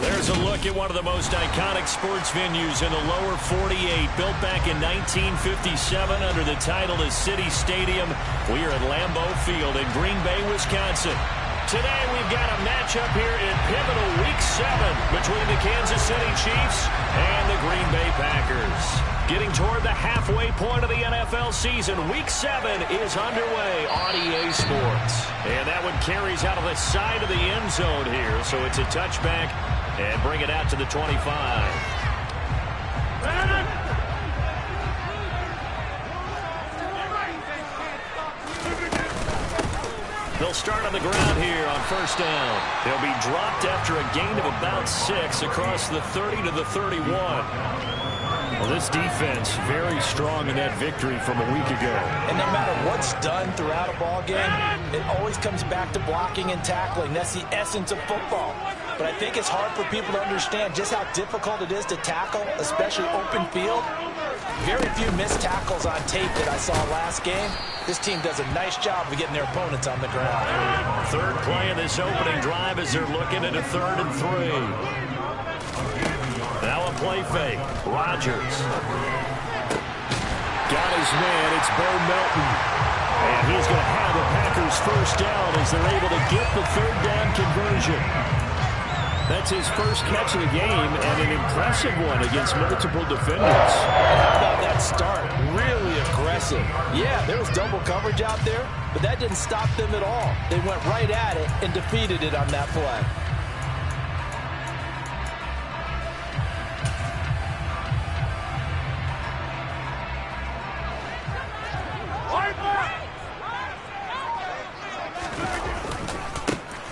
There's a look at one of the most iconic sports venues in the lower 48, built back in 1957 under the title of City Stadium. We are at Lambeau Field in Green Bay, Wisconsin. Today we've got a matchup here in pivotal Week 7 between the Kansas City Chiefs and the Green Bay Packers. Getting toward the halfway point of the NFL season, Week 7 is underway on EA Sports. And that one carries out of the side of the end zone here, so it's a touchback. And bring it out to the 25. They'll start on the ground here on first down. They'll be dropped after a gain of about 6 across the 30 to the 31. Well, this defense very strong in that victory from a week ago. And no matter what's done throughout a ball game, it always comes back to blocking and tackling. That's the essence of football. But I think it's hard for people to understand just how difficult it is to tackle, especially open field. Very few missed tackles on tape that I saw last game. This team does a nice job of getting their opponents on the ground. Third play of this opening drive as they're looking at a 3rd and 3. Now a play fake. Rodgers. Got his man. It's Bo Melton. And he's going to have the Packers first down as they're able to get the 3rd down conversion. That's his first catch of the game, and an impressive one against multiple defenders. And how about that start? Really aggressive. Yeah, there was double coverage out there, but that didn't stop them at all. They went right at it and defeated it on that play.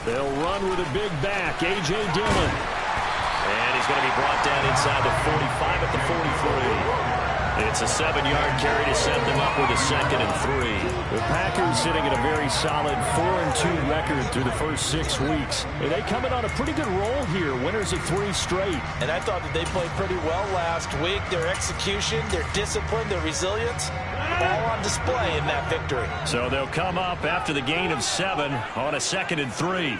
They'll run with a big back, A.J. Dillon. And he's going to be brought down inside the 45 at the 43. It's a 7-yard carry to set them up with a 2nd and 3. The Packers sitting at a very solid 4-2 record through the first 6 weeks. And they come in on a pretty good roll here, winners of 3 straight. And I thought that they played pretty well last week. Their execution, their discipline, their resilience, all on display in that victory. So they'll come up after the gain of 7 on a 2nd and 3.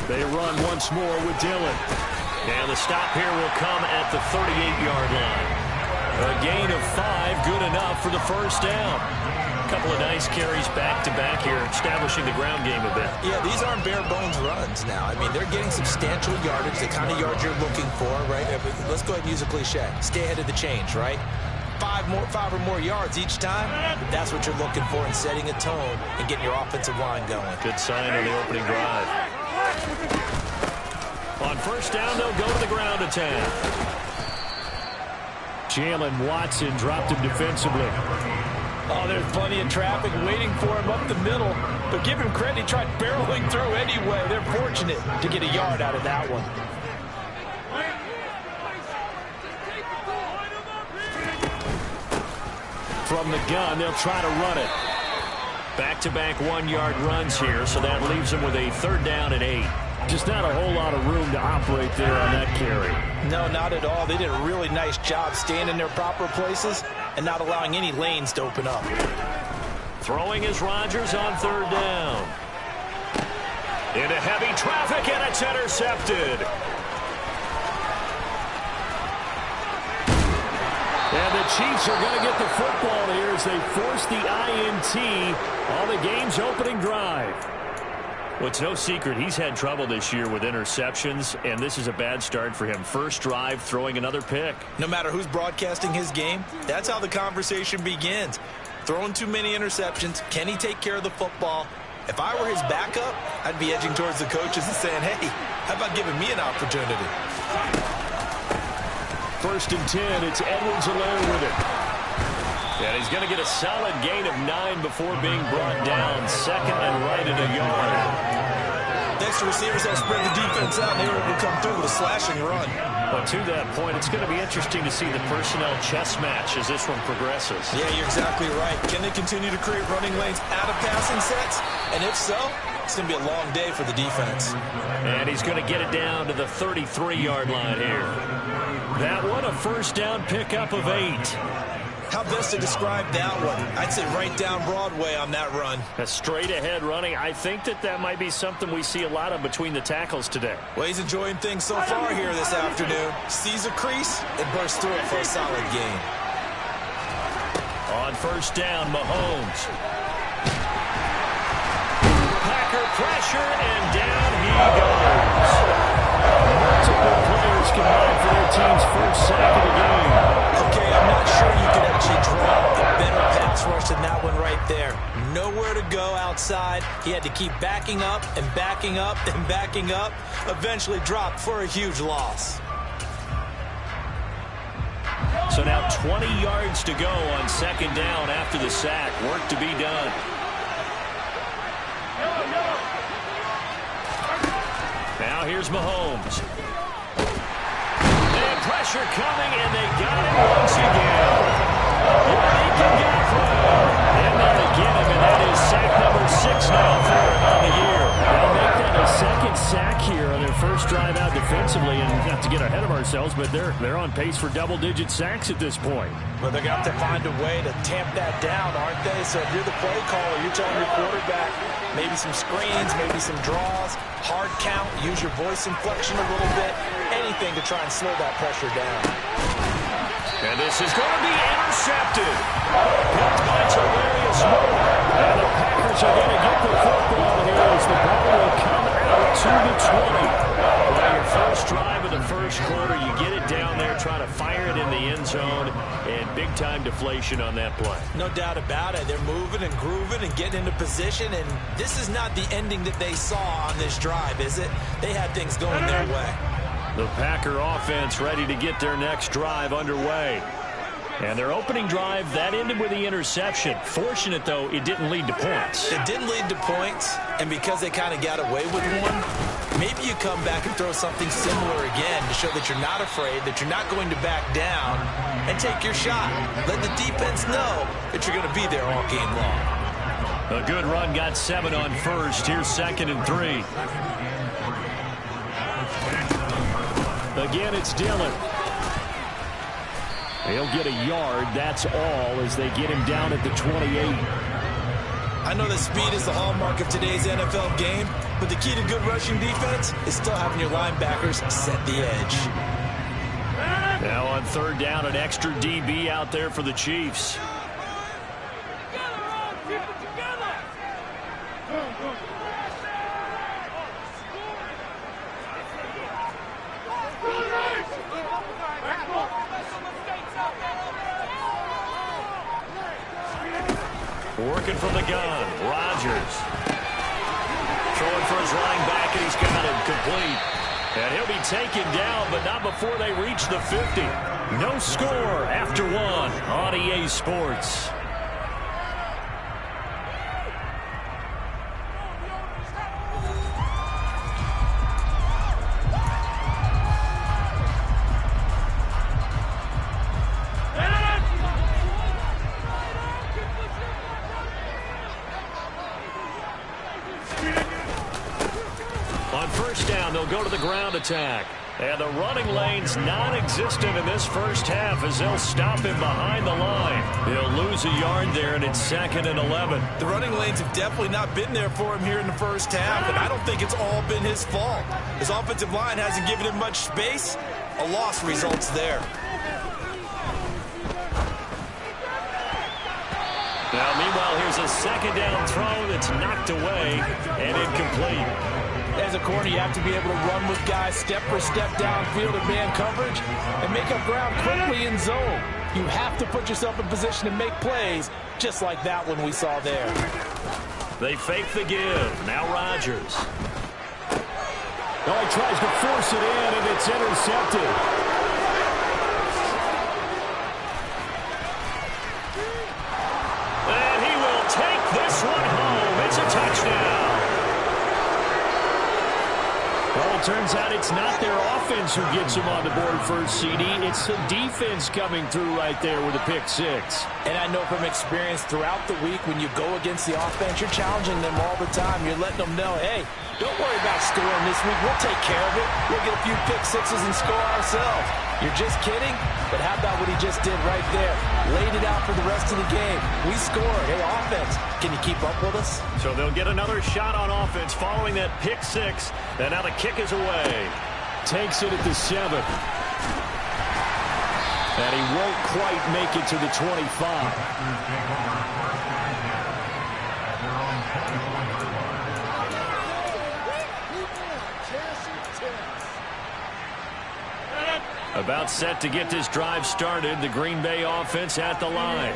They run once more with Dillon. And the stop here will come at the 38-yard line. A gain of 5, good enough for the first down. A couple of nice carries back-to-back here, establishing the ground game a bit. Yeah, these aren't bare-bones runs now. I mean, they're getting substantial yardage, the kind of yards you're looking for, right? Let's go ahead and use a cliche. Stay ahead of the change, right? 5 or more yards each time, that's what you're looking for in setting a tone and getting your offensive line going. Good sign on the opening drive. On first down, they'll go to the ground attack. Jalen Watson dropped him defensively. Oh, there's plenty of traffic waiting for him up the middle. But give him credit, he tried barreling through anyway. They're fortunate to get a yard out of that one. From the gun, they'll try to run it. Back-to-back 1-yard runs here, so that leaves them with a 3rd down and 8. Just not a whole lot of room to operate there on that carry. No, not at all. They did a really nice job staying in their proper places and not allowing any lanes to open up. Throwing is Rodgers on 3rd down. Into heavy traffic, and it's intercepted. And the Chiefs are going to get the football here as they force the INT on the game's opening drive. Well, it's no secret he's had trouble this year with interceptions, and this is a bad start for him. First drive, throwing another pick. No matter who's broadcasting his game, that's how the conversation begins. Throwing too many interceptions, can he take care of the football? If I were his backup, I'd be edging towards the coaches and saying, hey, how about giving me an opportunity? 1st and 10, it's Edwards-Helaire with it. And he's going to get a solid gain of 9 before being brought down. 2nd and right at a yard. Next, the receivers have spread the defense out, and they were able to come through with a slashing run. But to that point, it's going to be interesting to see the personnel chess match as this one progresses. Yeah, you're exactly right. Can they continue to create running lanes out of passing sets? And if so, it's going to be a long day for the defense. And he's going to get it down to the 33-yard line here. That one, a first down pickup of 8. How best to describe that one? I'd say right down Broadway on that run. A straight-ahead running. I think that might be something we see a lot of between the tackles today. Well, he's enjoying things so far here this afternoon. Sees a crease and bursts through it for a solid gain. On first down, Mahomes. Packer pressure, and down he goes. Multiple players combined for their team's first sack of the game. Okay, I'm not sure you could actually draw a better pass rush than that one right there. Nowhere to go outside. He had to keep backing up and backing up and backing up. Eventually dropped for a huge loss. So now 20 yards to go on second down after the sack. Work to be done. Now here's Mahomes. And pressure coming, and they got him once again. He can get through. And they'll get him, and that is sack number 6 now for him on the year. They'll make that a second sack here on their first drive out defensively, and not to get ahead of ourselves, but they're on pace for double-digit sacks at this point. Well, they're going to have to find a way to tamp that down, aren't they? So if you're the play caller, you're telling your quarterback maybe some screens, maybe some draws, hard count, use your voice inflection a little bit, anything to try and slow that pressure down. And this is going to be intercepted. Picked by Tavarius Moore. And the Packers are going to get the football here as the ball will come out to the 20. Well, your first drive of the first quarter, you get it down there, try to fire it in the end zone, and big-time deflation on that play. No doubt about it. They're moving and grooving and getting into position, and this is not the ending that they saw on this drive, is it? They had things going their way. The Packer offense ready to get their next drive underway. And their opening drive, that ended with the interception. Fortunate, though, it didn't lead to points. It didn't lead to points, and because they kind of got away with one, maybe you come back and throw something similar again to show that you're not afraid, that you're not going to back down, and take your shot. Let the defense know that you're going to be there all game long. A good run got 7 on first. Here's 2nd and 3. Again, it's Dillon. He'll get a yard, that's all, as they get him down at the 28. I know that speed is the hallmark of today's NFL game, but the key to good rushing defense is still having your linebackers set the edge. Now on third down, an extra DB out there for the Chiefs. Working from the gun, Rodgers. Throwing for his running back, and he's got him complete. And he'll be taken down, but not before they reach the 50. No score after 1 on EA Sports. They'll go to the ground attack. And the running lane's non-existent in this first half as they'll stop him behind the line. He'll lose a yard there, and it's 2nd and 11. The running lanes have definitely not been there for him here in the first half, and I don't think it's all been his fault. His offensive line hasn't given him much space. A loss results there. Now, meanwhile, here's a second down throw that's knocked away and incomplete. As a corner, you have to be able to run with guys step for step downfield in man coverage and make up ground quickly in zone. You have to put yourself in position to make plays, just like that one we saw there. They fake the give. Now Rodgers. Oh, he tries to force it in, and it's intercepted. And he will take this one home. It's a touchdown. Well, it turns out it's not their offense who gets them on the board first, CD. It's the defense coming through right there with a pick 6. And I know from experience throughout the week when you go against the offense, you're challenging them all the time. You're letting them know, hey, don't worry about scoring this week. We'll take care of it. We'll get a few pick 6s and score ourselves. You're just kidding? But how about what he just did right there? Laid it out for the rest of the game. We scored. Hey, offense, can you keep up with us? So they'll get another shot on offense following that pick six. And now the kick is away. Takes it at the 7. And he won't quite make it to the 25. About set to get this drive started. The Green Bay offense at the line.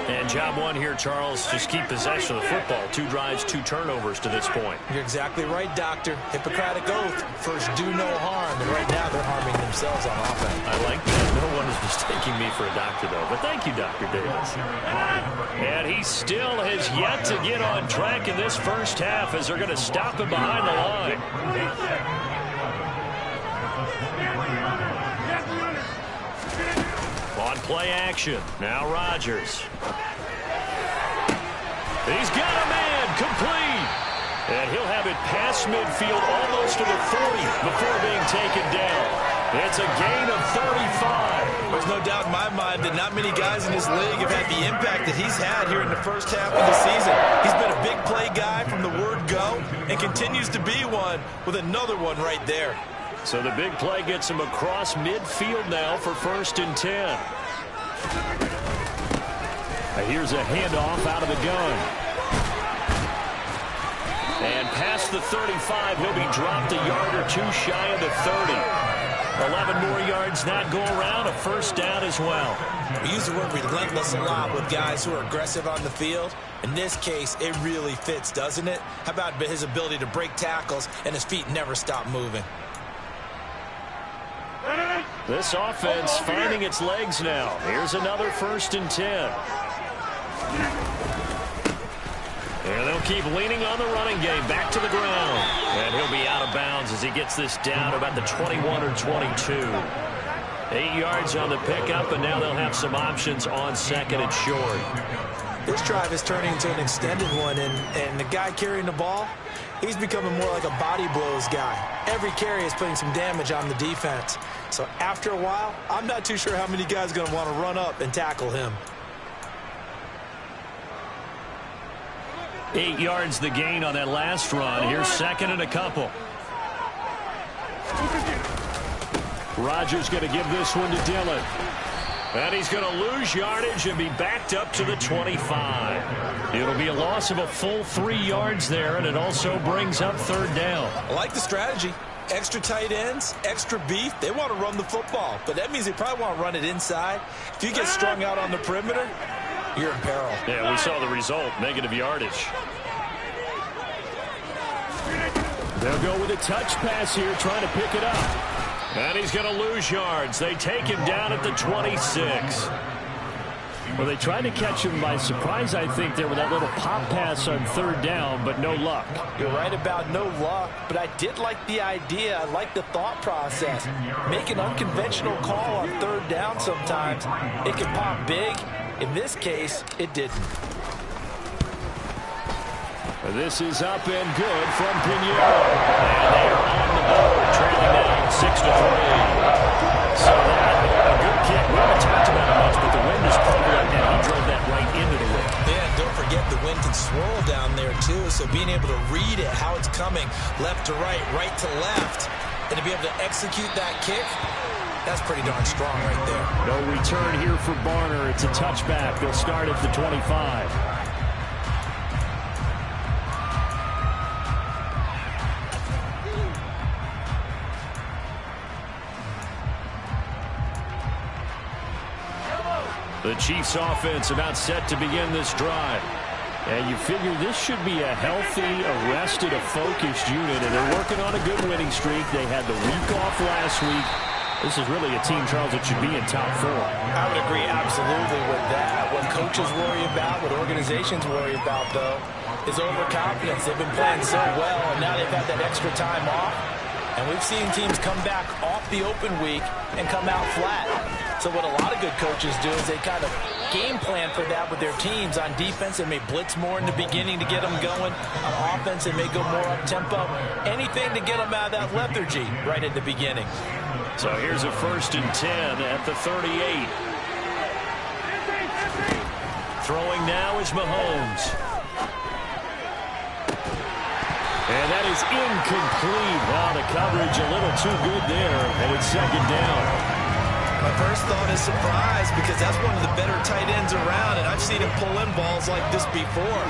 And job one here, Charles, just keep possession of the football. 2 drives, 2 turnovers to this point. You're exactly right, Doctor. Hippocratic oath. First, do no harm. And right now, they're harming themselves on offense. I like that. No one is mistaking me for a doctor, though. But thank you, Dr. Davis. And he still has yet to get on track in this first half as they're going to stop him behind the line. On play action. Now Rodgers. He's got a man complete. And he'll have it past midfield almost to the 40 before being taken down. It's a gain of 35. There's no doubt in my mind that not many guys in this league have had the impact that he's had here in the first half of the season. He's been a big play guy from the word go and continues to be one with another one right there. So the big play gets him across midfield now for 1st and 10. Here's a handoff out of the gun. And past the 35, he'll be dropped a yard or 2 shy of the 30. 11 more yards not go around, a 1st down as well. We use the word relentless a lot with guys who are aggressive on the field. In this case, it really fits, doesn't it? How about his ability to break tackles and his feet never stop moving? This offense finding its legs now. Here's another 1st and 10. And they'll keep leaning on the running game. Back to the ground. And he'll be out of bounds as he gets this down about the 21 or 22. 8 yards on the pickup, and now they'll have some options on 2nd and short. This drive is turning into an extended one, and the guy carrying the ball, he's becoming more like a body blows guy. Every carry is putting some damage on the defense. So after a while, I'm not too sure how many guys are going to want to run up and tackle him. 8 yards the gain on that last run. Here's 2nd and a couple. Rodgers going to give this one to Dillon. And he's going to lose yardage and be backed up to the 25. It'll be a loss of a full 3 yards there, and it also brings up 3rd down. I like the strategy. Extra tight ends, extra beef. They want to run the football, but that means they probably want to run it inside. If you get strung out on the perimeter, you're in peril. Yeah, we saw the result, negative yardage. They'll go with a touch pass here, trying to pick it up. And he's going to lose yards. They take him down at the 26. Well, they tried to catch him by surprise, I think, there with that little pop pass on 3rd down, but no luck. You're right about no luck, but I did like the idea. I like the thought process. Make an unconventional call on 3rd down sometimes. It can pop big. In this case, it didn't. This is up and good from Pinheiro. And they are on the board, trailing down 6-3. So a good kick. We haven't talked about it much, but the wind is probably right now. He drove that right into the wind. Yeah, don't forget the wind can swirl down there too, so being able to read it, how it's coming, left to right, right to left, and to be able to execute that kick, that's pretty darn strong right there. No return here for Barner. It's a touchback. They'll start at the 25. The Chiefs offense about set to begin this drive. And you figure this should be a healthy, arrested, a focused unit. And they're working on a good winning streak. They had the week off last week. This is really a team, Charles, that should be in top 4. I would agree absolutely with that. What coaches worry about, what organizations worry about, though, is overconfidence. They've been playing so well, and now they've had that extra time off. And we've seen teams come back off the open week and come out flat. So what a lot of good coaches do is they kind of game plan for that with their teams. On defense, they may blitz more in the beginning to get them going. On offense, they may go more up-tempo. Anything to get them out of that lethargy right at the beginning. So here's a 1st and 10 at the 38. Throwing now is Mahomes. And that is incomplete. Wow, the coverage a little too good there, and it's 2nd down. My first thought is surprise, because that's one of the better tight ends around, and I've seen him pull in balls like this before.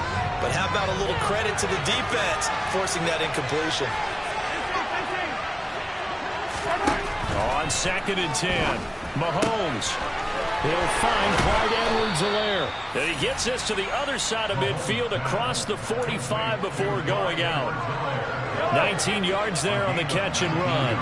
But how about a little credit to the defense forcing that incompletion? On 2nd and 10, Mahomes. He'll find Clyde Edwards-Helaire. And he gets this to the other side of midfield across the 45 before going out. 19 yards there on the catch and run.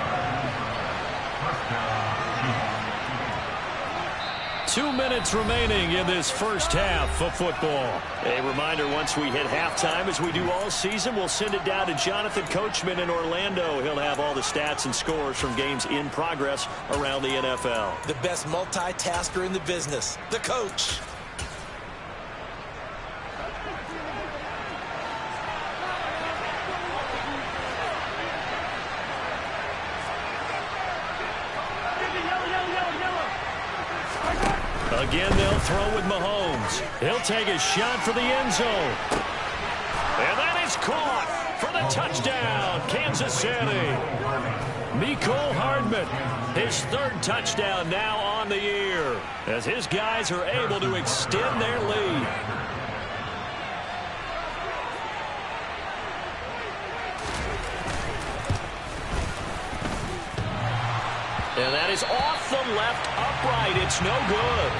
2 minutes remaining in this first half of football. A reminder, once we hit halftime, as we do all season, we'll send it down to Jonathan Coachman in Orlando. He'll have all the stats and scores from games in progress around the NFL. The best multitasker in the business, the coach. Again, they'll throw with Mahomes. He'll take a shot for the end zone. And that is caught for the touchdown, Kansas City. Mecole Hardman, his 3rd touchdown now on the year, as his guys are able to extend their lead. And that is off the left upright. It's no good.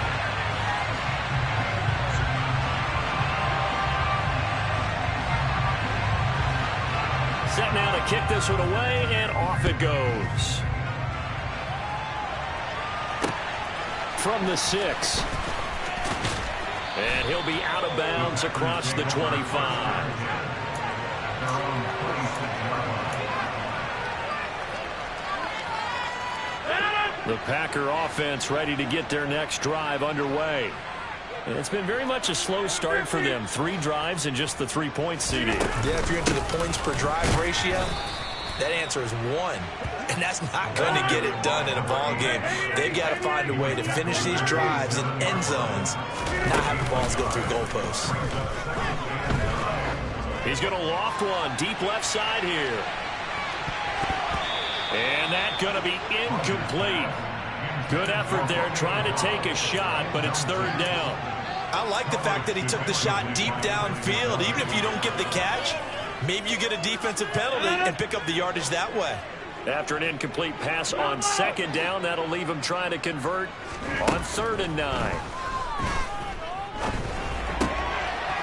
Set now to kick this one away, and off it goes. From the 6. And he'll be out of bounds across the 25. The Packer offense ready to get their next drive underway. And it's been very much a slow start for them. 3 drives and just the 3 points, CD. Yeah, if you're into the points per drive ratio, that answer is 1. And that's not going to get it done in a ball game. They've got to find a way to finish these drives in end zones, not have the balls go through goalposts. He's going to loft one deep left side here. And that's going to be incomplete. Good effort there trying to take a shot, but it's 3rd down. I like the fact that he took the shot deep downfield. Even if you don't get the catch, maybe you get a defensive penalty and pick up the yardage that way. After an incomplete pass on 2nd down, that'll leave him trying to convert on 3rd and 9.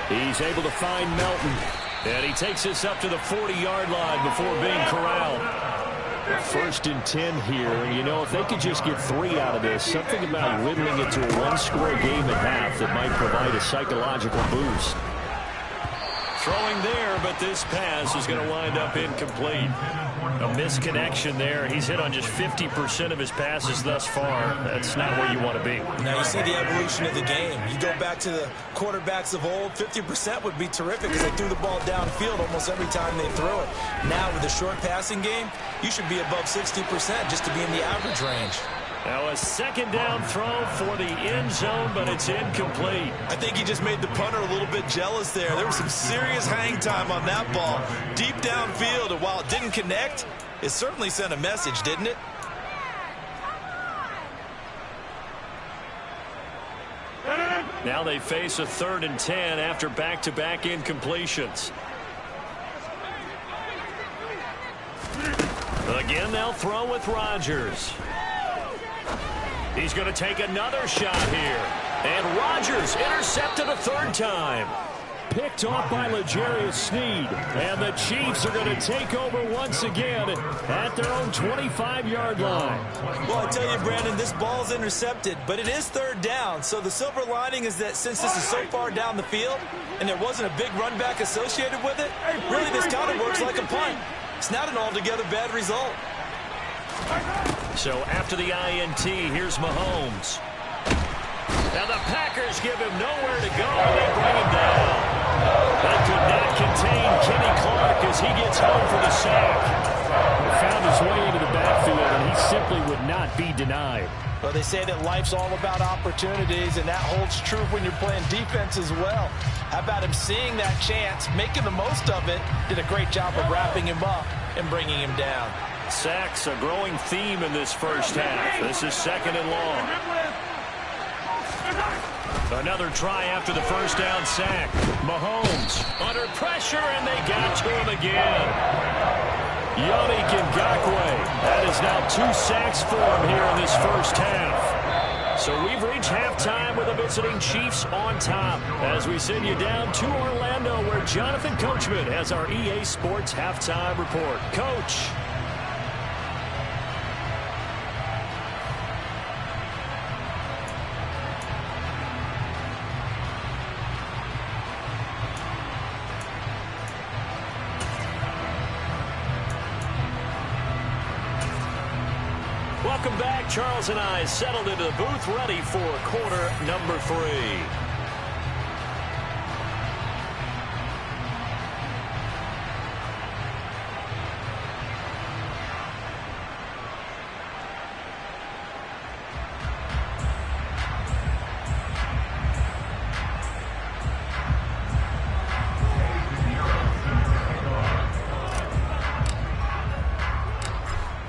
He's able to find Melton. And he takes this up to the 40-yard line before being corralled. 1st and 10 here. You know, if they could just get 3 out of this, something about whittling it to a 1-score game at half that might provide a psychological boost. Throwing there, but this pass is going to wind up incomplete. A misconnection there. He's hit on just 50% of his passes thus far. That's not where you want to be. Now you see the evolution of the game. You go back to the quarterbacks of old, 50% would be terrific because they threw the ball downfield almost every time they threw it. Now with a short passing game, you should be above 60% just to be in the average range. Now a 2nd down throw for the end zone, but it's incomplete. I think he just made the punter a little bit jealous there. There was some serious hang time on that ball. Deep downfield, and while it didn't connect, it certainly sent a message, didn't it? Now they face a 3rd and 10 after back-to-back incompletions. Again, they'll throw with Rodgers. He's going to take another shot here. And Rodgers intercepted a 3rd time. Picked off by L'Jarius Sneed. And the Chiefs are going to take over once again at their own 25-yard line. Well, I tell you, Brandon, this ball's intercepted, but it is 3rd down. So the silver lining is that since this is so far down the field and there wasn't a big run back associated with it, really this kind of works like a punt. It's not an altogether bad result. So after the INT, here's Mahomes. Now the Packers give him nowhere to go, and they bring him down. That could not contain Kenny Clark as he gets home for the sack. He found his way into the backfield, and he simply would not be denied. Well, they say that life's all about opportunities, and that holds true when you're playing defense as well. How about him seeing that chance, making the most of it, did a great job of wrapping him up and bringing him down. Sacks, a growing theme in this first half. This is 2nd and long. Another try after the first down sack. Mahomes under pressure, and they got to him again. Yannick Ngakoue. That is now 2 sacks for him here in this first half. So we've reached halftime with the visiting Chiefs on top as we send you down to Orlando, where Jonathan Coachman has our EA Sports halftime report. Coach. Welcome back. Charles and I settled into the booth, ready for quarter number 3.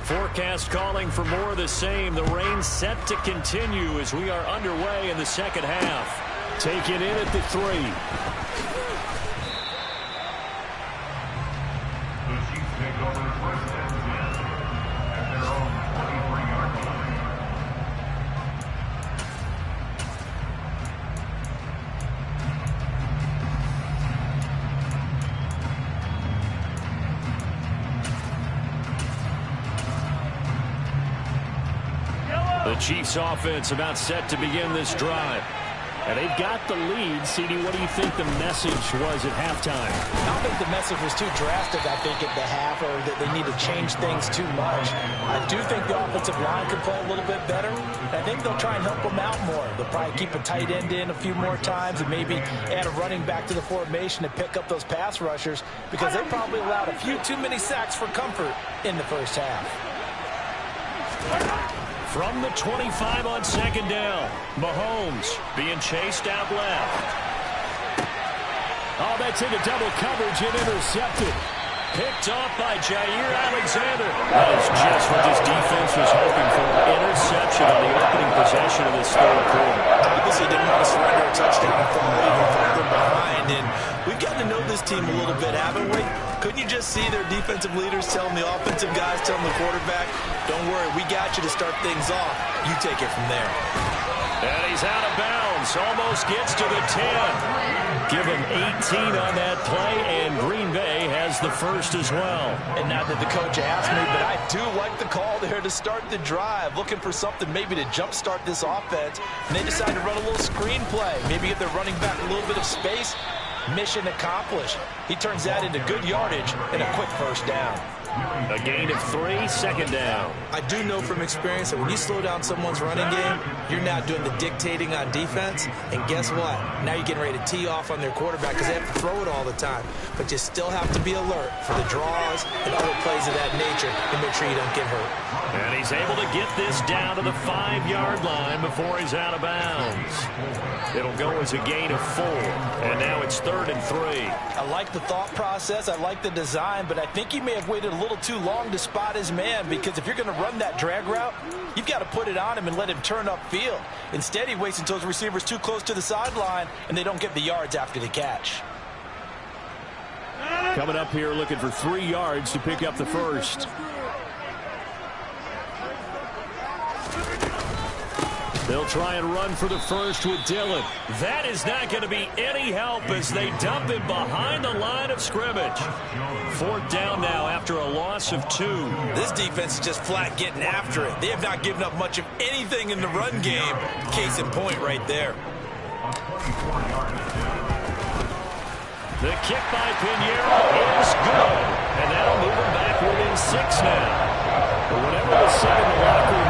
Forecast calling for more of the same. The rain set to continue as we are underway in the second half. Take it in at the 3. The Chiefs take over first and 10 at their own 23-yard line. The Chiefs offense about set to begin this drive. And they've got the lead. CD, what do you think the message was at halftime? I don't think the message was too drastic, I think, at the half, or that they need to change things too much. I do think the offensive line could play a little bit better. I think they'll try and help them out more. They'll probably keep a tight end in a few more times and maybe add a running back to the formation to pick up those pass rushers, because they probably allowed a few too many sacks for comfort in the first half. From the 25 on 2nd down, Mahomes being chased out left. Oh, that's into double coverage and intercepted. Picked off by Jair Alexander. That is just what this defense was hoping for. Interception on the opening possession of this third quarter. Obviously didn't want to surrender a touchdown and fall even farther behind. And we've gotten to know this team a little bit, haven't we? Couldn't you just see their defensive leaders telling the offensive guys, telling the quarterback, don't worry, we got you to start things off. You take it from there. And he's out of bounds. Almost gets to the 10. Give him 18 on that play, and Green Bay has the first as well. And not that the coach asked me, but I do like the call there to start the drive. Looking for something maybe to jumpstart this offense. And they decide to run a little screen play. Maybe give their running back a little bit of space. Mission accomplished. He turns that into good yardage and a quick first down. A gain of 3, 2nd down. I do know from experience that when you slow down someone's running game, you're now doing the dictating on defense. And guess what? Now you're getting ready to tee off on their quarterback because they have to throw it all the time. But you still have to be alert for the draws and other plays of that nature and make sure you don't get hurt. And he's able to get this down to the 5-yard line before he's out of bounds. It'll go as a gain of 4. And now it's 3rd and 3. I like the thought process. I like the design, but I think he may have waited a little too long to spot his man, because if you're going to run that drag route, you've got to put it on him and let him turn upfield. Instead, he waits until his receiver's too close to the sideline and they don't get the yards after the catch. Coming up here looking for 3 yards to pick up the first. They'll try and run for the first with Dillon. That is not going to be any help as they dump him behind the line of scrimmage. 4th down now after a loss of 2. This defense is just flat getting after it. They have not given up much of anything in the run game. Case in point right there. The kick by Pinheiro is good. And that'll move him back within 6 now. But whatever was said in the locker room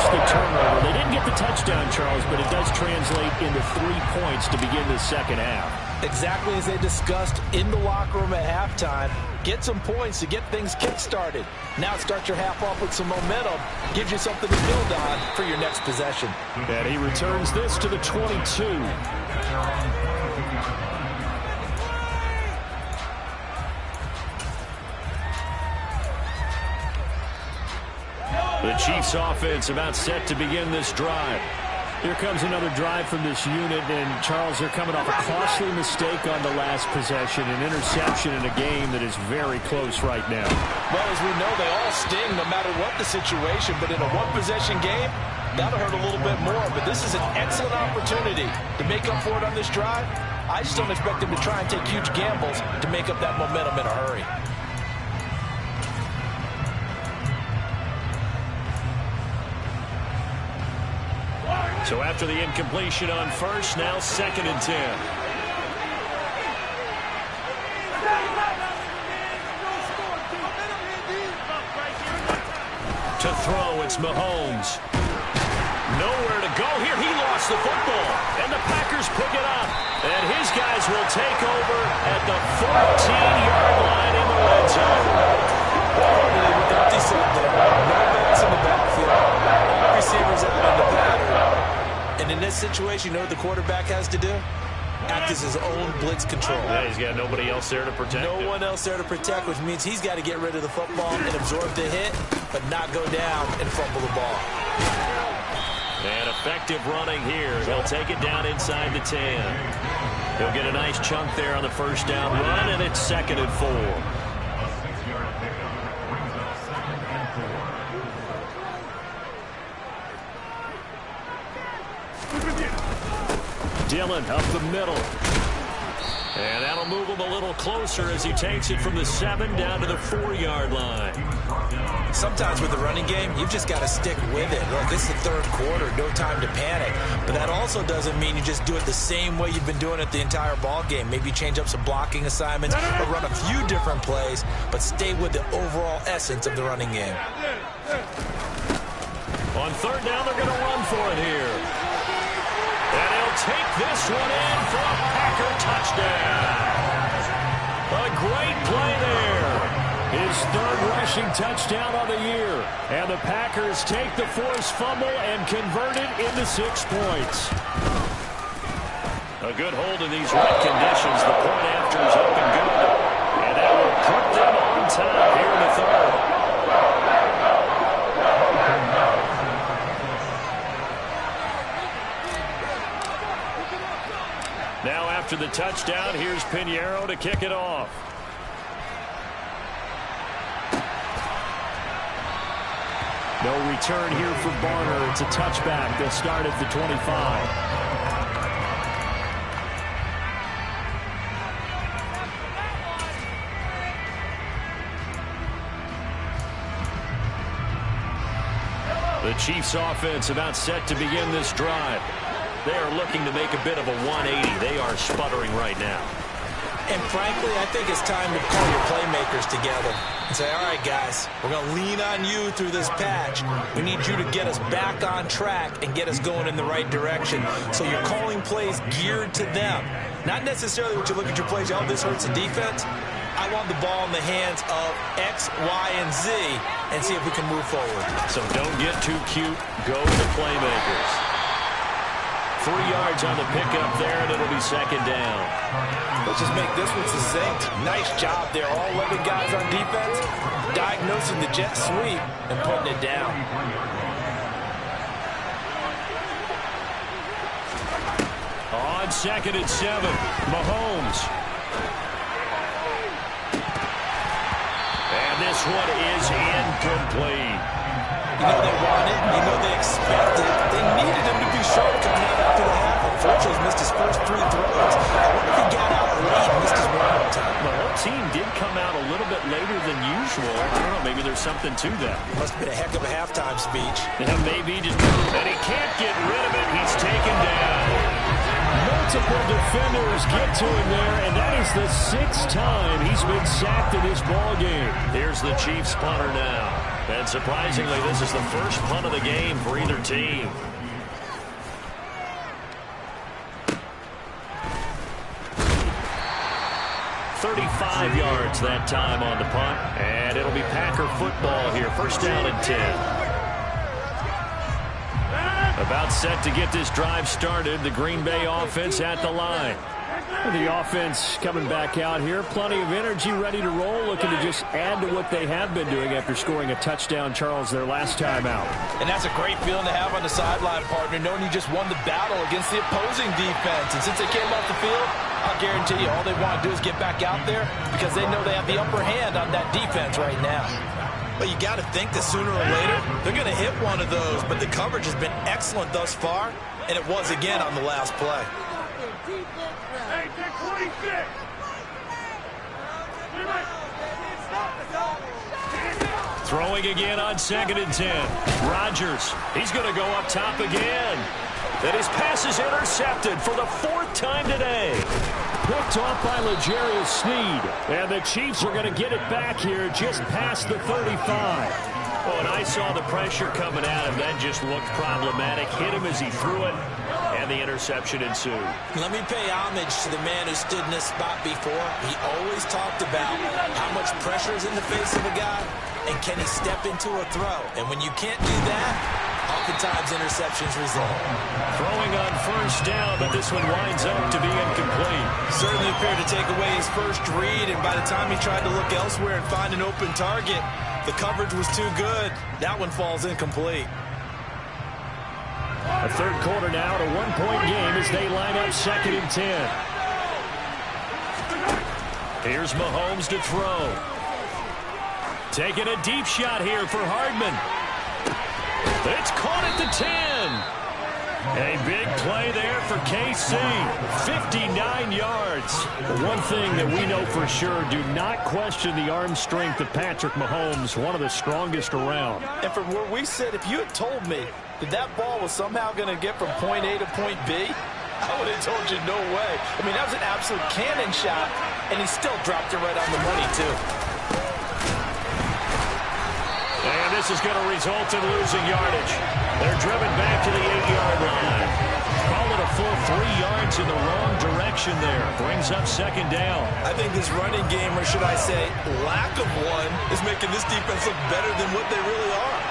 forced the turnover. They didn't get the touchdown, Charles, but it does translate into 3 points to begin the second half. Exactly as they discussed in the locker room at halftime. Get some points to get things kick-started. Now start your half off with some momentum. Gives you something to build on for your next possession. And he returns this to the 22. The Chiefs offense about set to begin this drive. Here comes another drive from this unit, and Charles, they're coming off a costly mistake on the last possession, an interception in a game that is very close right now. Well, as we know, they all sting no matter what the situation, but in a one-possession game, that'll hurt a little bit more. But this is an excellent opportunity to make up for it on this drive. I just don't expect them to try and take huge gambles to make up that momentum in a hurry. So after the incompletion on first, now 2nd and 10. To throw, it's Mahomes. Nowhere to go here. He lost the football. And the Packers pick it up. And his guys will take over at the 14-yard line in the red zone. With empty set there. No backs in the backfield. Receivers out in the pattern. And in this situation, you know what the quarterback has to do? Act as his own blitz control. Yeah, he's got nobody else there to protect him. No one else there to protect, which means he's got to get rid of the football and absorb the hit, but not go down and fumble the ball. And effective running here. He'll take it down inside the 10. He'll get a nice chunk there on the first down run, and it's 2nd and 4. A 6-yard pickup brings up 2nd and 4. Dillon up the middle. And that'll move him a little closer as he takes it from the 7 down to the 4-yard line. Sometimes with the running game, you've just got to stick with it. Look, this is the third quarter, no time to panic. But that also doesn't mean you just do it the same way you've been doing it the entire ball game. Maybe change up some blocking assignments or run a few different plays, but stay with the overall essence of the running game. On 3rd down, they're going to run for it here. And he'll take this one in for a Packer touchdown. A great play there. His 3rd rushing touchdown on the year. And the Packers take the forced fumble and convert it into 6 points. A good hold in these wet conditions. The point after is up and good. And that will put them on top here in the 3rd. Now after the touchdown, here's Pinheiro to kick it off. No return here for Barner. It's a touchback. They'll start at the 25. The Chiefs offense about set to begin this drive. They are looking to make a bit of a 180. They are sputtering right now. And frankly, I think it's time to call your playmakers together and say, all right, guys, we're going to lean on you through this patch. We need you to get us back on track and get us going in the right direction. So you're calling plays geared to them. Not necessarily what you look at your plays, oh, this hurts the defense. I want the ball in the hands of X, Y, and Z and see if we can move forward. So don't get too cute. Go to the playmakers. 3 yards on the pickup there, and it'll be 2nd down. Let's just make this one succinct. Nice job there. All 11 guys on defense diagnosing the jet sweep and putting it down. On 2nd and 7, Mahomes. And this one is incomplete. You know they want it. You know they expect it. They needed him to be sharp coming out after the half. Unfortunately, he's missed his first 3 throws. I wonder if he got out late and missed his warm-up time. The whole team did come out a little bit later than usual. I don't know, maybe there's something to that. Must have been a heck of a halftime speech. Yeah, maybe just, and he can't get rid of it. He's taken down. Multiple defenders get to him there, and that is the 6th time he's been sacked in this ball game. Here's the Chiefs punter now. And surprisingly, this is the first punt of the game for either team. "35 yards that time on the punt, and it'll be Packer football here. First down and 10. About set to get this drive started. The Green Bay offense at the line. The offense coming back out here. Plenty of energy, ready to roll, looking to just add to what they have been doing after scoring a touchdown, Charles, their last time out. And that's a great feeling to have on the sideline, partner, knowing you just won the battle against the opposing defense. And since they came off the field, I'll guarantee you all they want to do is get back out there because they know they have the upper hand on that defense right now. But you got to think that sooner or later they're going to hit one of those. But the coverage has been excellent thus far, and it was again on the last play. Throwing again on 2nd and 10. Rodgers, he's going to go up top again. And his pass is intercepted for the 4th time today. Picked off by L'Jarius Sneed. And the Chiefs are going to get it back here just past the 35. Oh, and I saw the pressure coming at him. That just looked problematic. Hit him as he threw it, and the interception ensued. Let me pay homage to the man who stood in this spot before. He always talked about how much pressure is in the face of a guy, and can he step into a throw. And when you can't do that, oftentimes interceptions result. Throwing on first down, but this one winds up to be incomplete. Certainly appeared to take away his first read, and by the time he tried to look elsewhere and find an open target, the coverage was too good. That one falls incomplete. A third quarter now, a one-point game as they line up 2nd and 10. Here's Mahomes to throw. Taking a deep shot here for Hardman. It's caught at the 10. A big play there for KC. 59 yards. One thing that we know for sure, do not question the arm strength of Patrick Mahomes, one of the strongest around. And from where we sit, if you had told me that that ball was somehow going to get from point A to point B, I would have told you no way. I mean, that was an absolute cannon shot, and he still dropped it right on the money, too. And this is going to result in losing yardage. They're driven back to the 8-yard line. Call it a full 3 yards in the wrong direction there. Brings up 2nd down. I think this running game, or should I say lack of one, is making this defense look better than what they really are.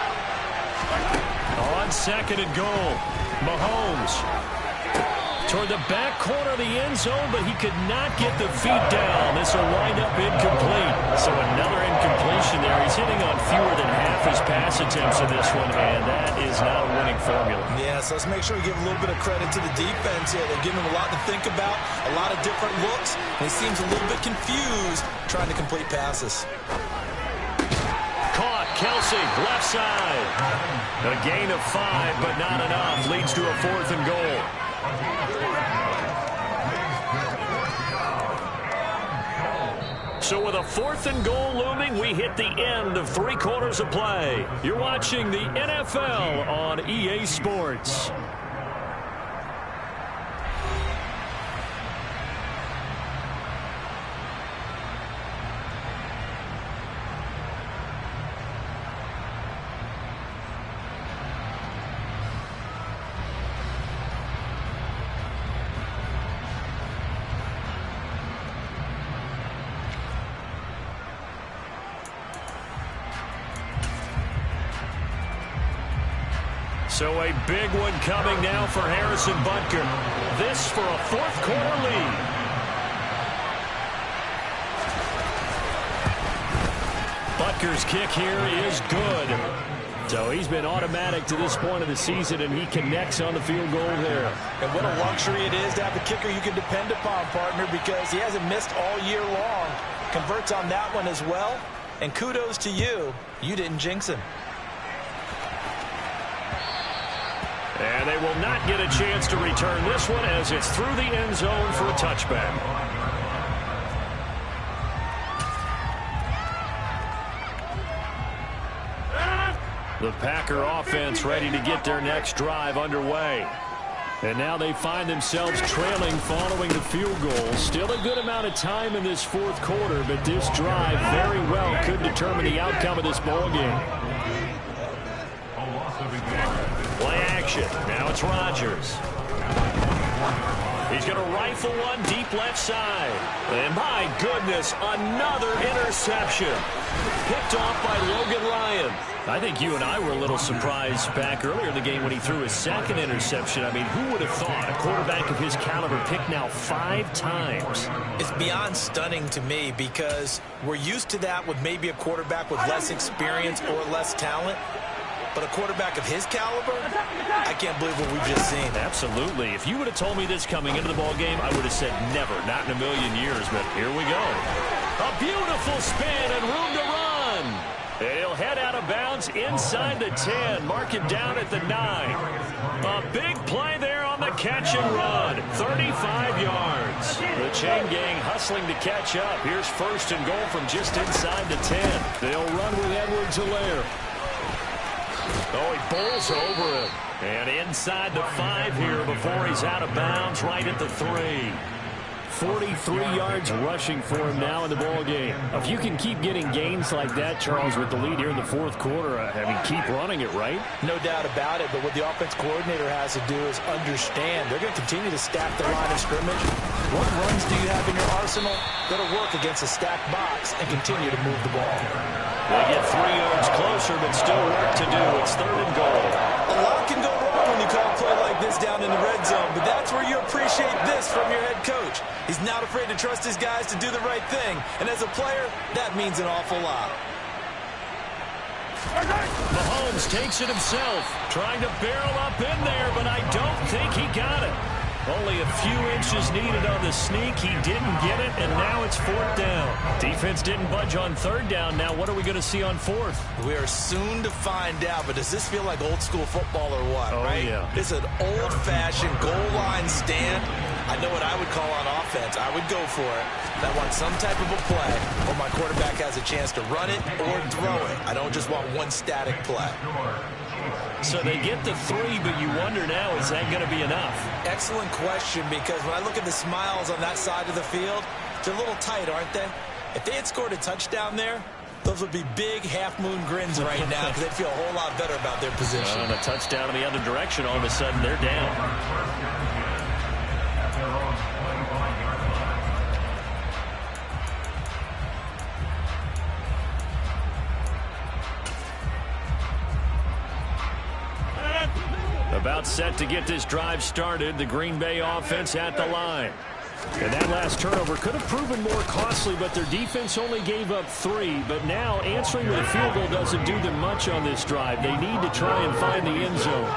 On 2nd and goal, Mahomes toward the back corner of the end zone, but he could not get the feet down. This will wind up incomplete. So another incompletion there. He's hitting on fewer than half his pass attempts in this one, and that is not a winning formula. Yeah, so let's make sure we give a little bit of credit to the defense here. They're giving him a lot to think about, a lot of different looks, and he seems a little bit confused trying to complete passes. Caught, Kelsey, left side. A gain of 5, but not enough. Leads to a 4th and goal. So with a 4th and goal looming, we hit the end of 3 quarters of play. You're watching the NFL on EA Sports. So a big one coming now for Harrison Butker. This for a 4th quarter lead. Butker's kick here is good. So he's been automatic to this point of the season, and he connects on the field goal there. And what a luxury it is to have a kicker you can depend upon, partner, because he hasn't missed all year long. Converts on that one as well. And kudos to you. You didn't jinx him. And they will not get a chance to return this one as it's through the end zone for a touchback. The Packer offense ready to get their next drive underway. And now they find themselves trailing following the field goal. Still a good amount of time in this 4th quarter, but this drive very well could determine the outcome of this ball game. Play action. Now it's Rodgers. He's going to rifle one deep left side. And my goodness, another interception. Picked off by Logan Ryan. I think you and I were a little surprised back earlier in the game when he threw his second interception. I mean, who would have thought a quarterback of his caliber picked now 5 times? It's beyond stunning to me because we're used to that with maybe a quarterback with less experience or less talent. But a quarterback of his caliber, I can't believe what we've just seen. Absolutely. If you would have told me this coming into the ball game, I would have said never, not in a million years. But here we go. A beautiful spin and room to run. And he'll head out of bounds inside the 10. Mark him down at the 9. A big play there on the catch and run. 35 yards. The chain gang hustling to catch up. Here's first and goal from just inside the 10. They'll run with Edwards-Helaire. Oh, he bowls over him. And inside the 5 here before he's out of bounds right at the 3. 43 yards rushing for him now in the ball game. If you can keep getting gains like that, Charles, with the lead here in the 4th quarter, I mean, keep running it, right? No doubt about it, but what the offense coordinator has to do is understand they're going to continue to stack the line of scrimmage. What runs do you have in your arsenal that'll work against a stacked box and continue to move the ball? They get 3 yards closer, but still work to do. It's 3rd and goal. A lot can go wrong when you call a play like this down in the red zone, but that's where you appreciate this from your head coach. He's not afraid to trust his guys to do the right thing, and as a player, that means an awful lot. Mahomes takes it himself, trying to barrel up in there, but I don't think he got it. Only a few inches needed on the sneak. He didn't get it, and now it's 4th down. Defense didn't budge on 3rd down. Now what are we going to see on 4th? We are soon to find out, but does this feel like old school football or what, right? Yeah. It's an old-fashioned goal line stand. I know what I would call on offense. I would go for it. I want some type of a play where my quarterback has a chance to run it or throw it. I don't just want one static play. So they get the 3, but you wonder now, is that going to be enough? Excellent question, because when I look at the smiles on that side of the field, they're a little tight, aren't they? If they had scored a touchdown there, those would be big half-moon grins right now because they'd feel a whole lot better about their position. And a touchdown in the other direction, all of a sudden they're down. About set to get this drive started. The Green Bay offense at the line. And that last turnover could have proven more costly, but their defense only gave up 3. But now answering with a field goal doesn't do them much on this drive. They need to try and find the end zone.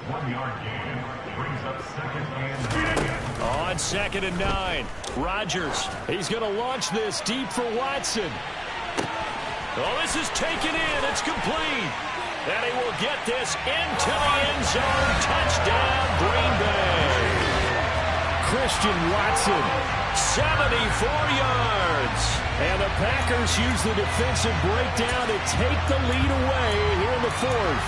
1-yard gain brings up 2nd and 10. On 2nd and 9. Rodgers. He's going to launch this deep for Watson. Oh, this is taken in. It's complete. And he will get this into the end zone. Touchdown, Green Bay. Christian Watson. 74 yards. And the Packers use the defensive breakdown to take the lead away here in the 4th.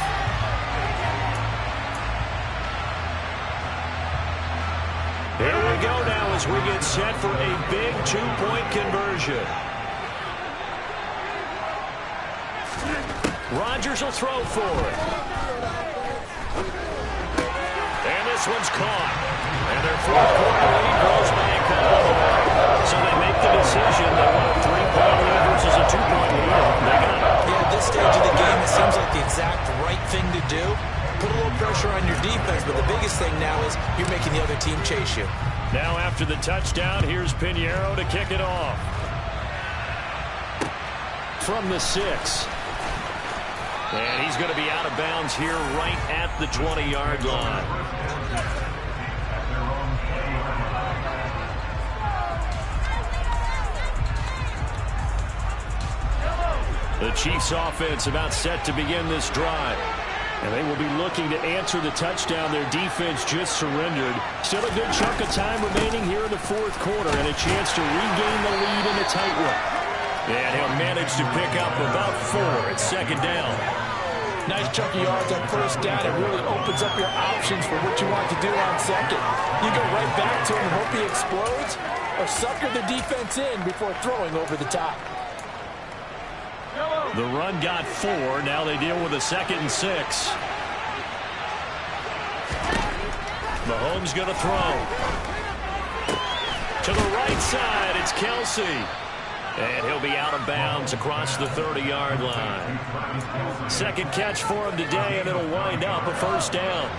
Here we go now as we get set for a big 2-point conversion. Rodgers will throw for it. And this one's caught. And their 4th quarter lead goes back up. So they make the decision. They want a 3-point lead versus a 2-point lead. They got it. Yeah, at this stage of the game, it seems like the exact right thing to do. Put a little pressure on your defense, but the biggest thing now is you're making the other team chase you. Now after the touchdown, here's Pinheiro to kick it off. From the 6. And he's going to be out of bounds here right at the 20-yard line. The Chiefs offense about set to begin this drive. And they will be looking to answer the touchdown their defense just surrendered. Still a good chunk of time remaining here in the 4th quarter and a chance to regain the lead in a tight one. And he'll manage to pick up about 4 at 2nd down. Nice chunky yards on 1st down. It really opens up your options for what you want to do on 2nd. You go right back to him and hope he explodes, or sucker the defense in before throwing over the top. The run got 4. Now they deal with a 2nd and 6. Mahomes going to throw. To the right side, it's Kelsey. And he'll be out of bounds across the 30-yard line. 2nd catch for him today, and it'll wind up a 1st down.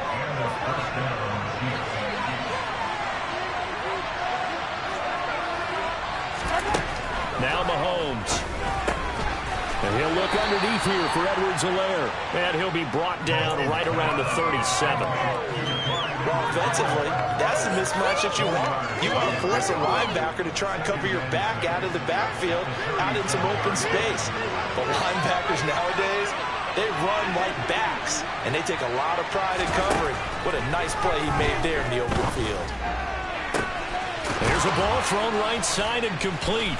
Now Mahomes. And he'll look underneath here for Edwards-Helaire. And he'll be brought down right around the 37. Well, offensively, that's the mismatch that you want. You want to force a linebacker to try and cover your back out of the backfield, out in some open space. But linebackers nowadays, they run like backs, and they take a lot of pride in covering. What a nice play he made there in the open field. There's a ball thrown right side and complete.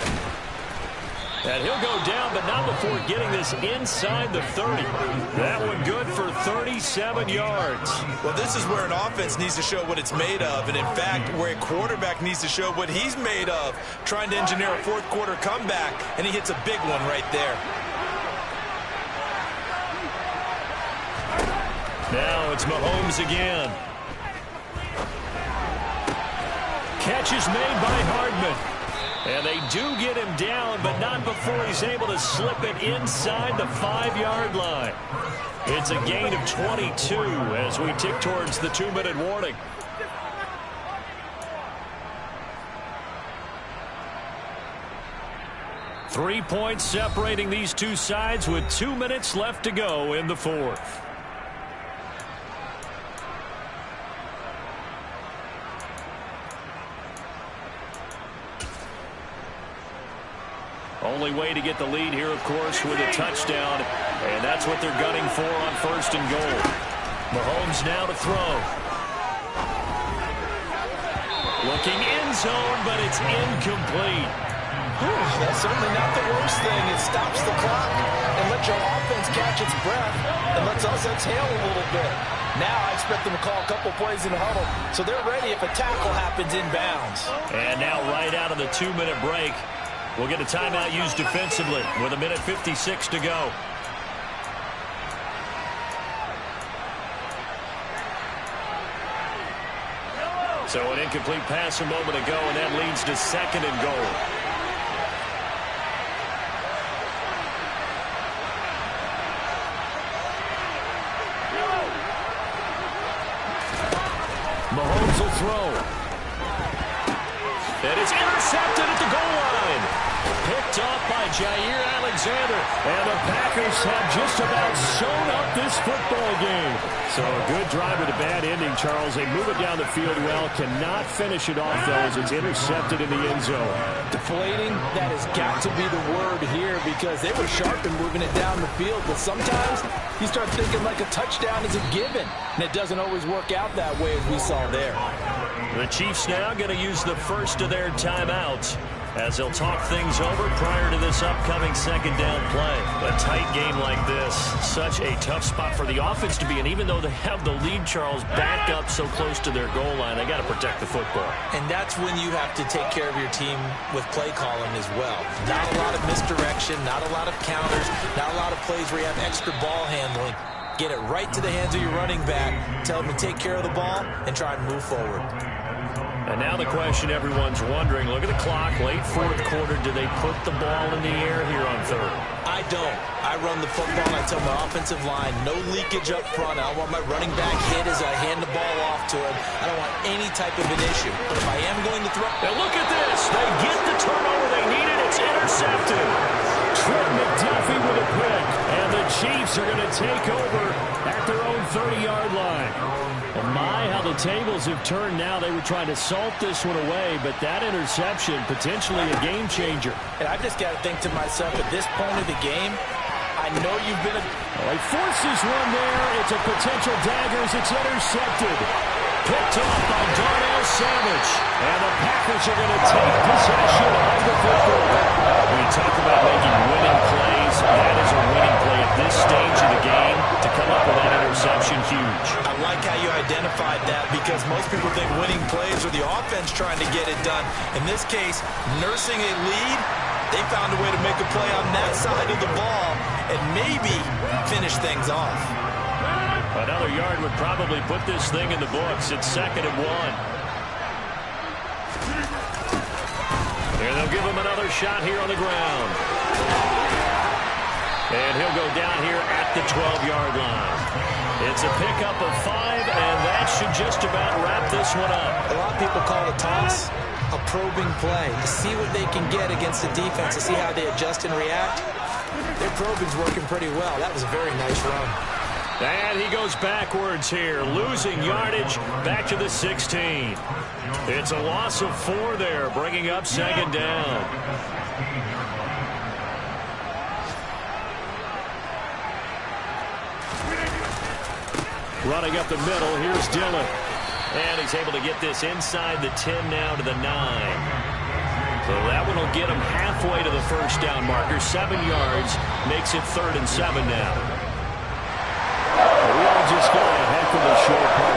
And he'll go down, but not before getting this inside the 30. That one good for 37 yards. Well, this is where an offense needs to show what it's made of. And, in fact, where a quarterback needs to show what he's made of, trying to engineer a fourth-quarter comeback, and he hits a big one right there. Now it's Mahomes again. Catch is made by Hardman. And they do get him down, but not before he's able to slip it inside the 5-yard line. It's a gain of 22 as we tick towards the 2-minute warning. Three points separating these two sides with 2 minutes left to go in the 4th. Only way to get the lead here, of course, with a touchdown. And that's what they're gunning for on 1st and goal. Mahomes now to throw. Looking end zone, but it's incomplete. That's certainly not the worst thing. It stops the clock and lets your offense catch its breath and lets us exhale a little bit. Now I expect them to call a couple plays in the huddle, so they're ready if a tackle happens inbounds. And now right out of the 2-minute break, we'll get a timeout used defensively with 1:56 to go. So an incomplete pass a moment ago, and that leads to 2nd and goal. Mahomes will throw. And it's intercepted at the goal line. Picked off by Jair Alexander. And the Packers have just about sewn up this football game. So a good drive with a bad ending, Charles. They move it down the field well. Cannot finish it off, though, as it's intercepted in the end zone. Deflating, that has got to be the word here because they were sharp in moving it down the field. But sometimes you start thinking like a touchdown is a given. And it doesn't always work out that way as we saw there. The Chiefs now going to use the first of their timeouts as they'll talk things over prior to this upcoming 2nd down play. A tight game like this, such a tough spot for the offense to be in. Even though they have the lead, Charles, back up so close to their goal line, they got to protect the football. And that's when you have to take care of your team with play calling as well. Not a lot of misdirection, not a lot of counters, not a lot of plays where you have extra ball handling. Get it right to the hands of your running back, tell them to take care of the ball, and try and move forward. And now the question everyone's wondering, look at the clock, late 4th quarter, do they put the ball in the air here on 3rd? I don't. I run the football, and I tell my offensive line, no leakage up front. I don't want my running back hit as I hand the ball off to him. I don't want any type of an issue. But if I am going to throw... Now look at this. They get the turnover they needed. It's intercepted. Trent McDuffie with a pick. And the Chiefs are going to take over at their own 30-yard line. And my, how the tables have turned now. They were trying to salt this one away, but that interception, potentially a game changer. And I just got to think to myself, at this point of the game, I know you've been... He forces one there. It's a potential dagger as it's intercepted. Picked off by Darnell Savage. And the Packers are going to take possession of the football. When you talk about making winning plays, that is a winning play at this stage of the game. To come up with that interception reception huge. I like how you identified that because most people think winning plays are the offense trying to get it done. In this case, nursing a lead, they found a way to make a play on that side of the ball and maybe finish things off. Another yard would probably put this thing in the books. It's 2nd and 1. And they'll give him another shot here on the ground. And he'll go down here at the 12-yard line. It's a pickup of 5, and that should just about wrap this one up. A lot of people call the toss a probing play, to see what they can get against the defense, to see how they adjust and react. Their probing's working pretty well. That was a very nice run. And he goes backwards here, losing yardage back to the 16. It's a loss of 4 there, bringing up 2nd down. Running up the middle, here's Dillon. And he's able to get this inside the 10 now to the 9. So that one will get him halfway to the first down marker. 7 yards, makes it 3rd and 7 now. We all just got a heck of a short part.